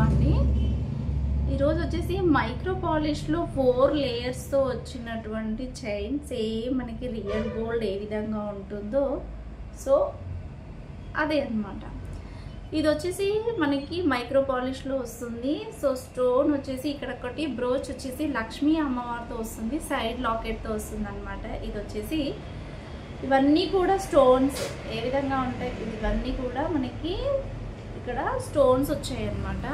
అండి. ఈరోజు వచ్చేసి మైక్రో పాలిష్లో 4 లేయర్స్తో వచ్చినటువంటి చైన్ సేమ్ మనకి రియల్ గోల్డ్ ఏ విధంగా ఉంటుందో సో అదే అన్నమాట. ఇది వచ్చేసి మనకి మైక్రో పాలిష్లో వస్తుంది. సో స్టోన్ వచ్చేసి ఇక్కడ ఒకటి బ్రోచ్ వచ్చేసి లక్ష్మీ అమ్మవారితో వస్తుంది, సైడ్ లాకెట్తో వస్తుంది అనమాట. ఇది వచ్చేసి ఇవన్నీ కూడా స్టోన్స్ ఏ విధంగా ఉంటాయి, ఇవన్నీ కూడా మనకి ఇక్కడ స్టోన్స్ వచ్చాయి అన్నమాట.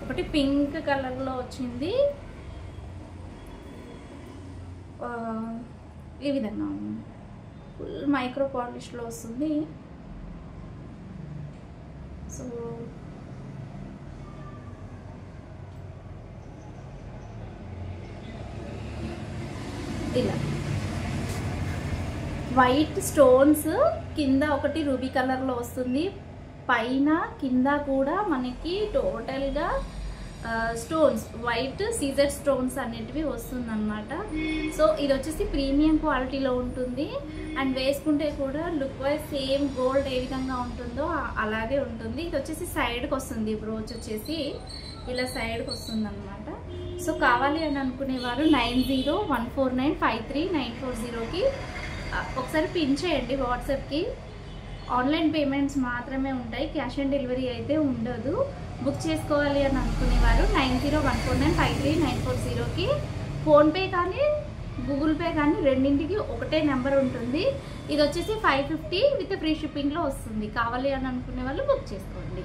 ఒకటి పింక్ కలర్లో వచ్చింది, ఈ విధంగా ఉంది. ఫుల్ మైక్రో పాలిష్లో వస్తుంది. సో ఇలా వైట్ స్టోన్స్ కింద ఒకటి రూబీ కలర్లో వస్తుంది, పైన కింద కూడా మనకి టోటల్గా స్టోన్స్ వైట్ సీజర్ స్టోన్స్ అనేటివి వస్తుందన్నమాట. సో ఇది వచ్చేసి ప్రీమియం క్వాలిటీలో ఉంటుంది అండ్ వేసుకుంటే కూడా లుక్ వైజ్ సేమ్ గోల్డ్ ఏ విధంగా ఉంటుందో అలాగే ఉంటుంది. ఇది వచ్చేసి సైడ్కి వస్తుంది, బ్రోచ్ వచ్చేసి ఇలా సైడ్కి వస్తుంది అనమాట. సో కావాలి అని అనుకునేవారు 9014953940కి ఒకసారి పిన్ చేయండి వాట్సాప్కి. ఆన్లైన్ పేమెంట్స్ మాత్రమే ఉంటాయి, క్యాష్ ఆన్ డెలివరీ అయితే ఉండదు. బుక్ చేసుకోవాలి అని అనుకునేవారు 9014953940కి ఫోన్పే కానీ గూగుల్ పే కానీ రెండింటికి ఒకటే నెంబర్ ఉంటుంది. ఇది వచ్చేసి 550 విత్ ఫ్రీ షిప్పింగ్లో వస్తుంది. కావాలి అని అనుకునే వాళ్ళు బుక్ చేసుకోండి.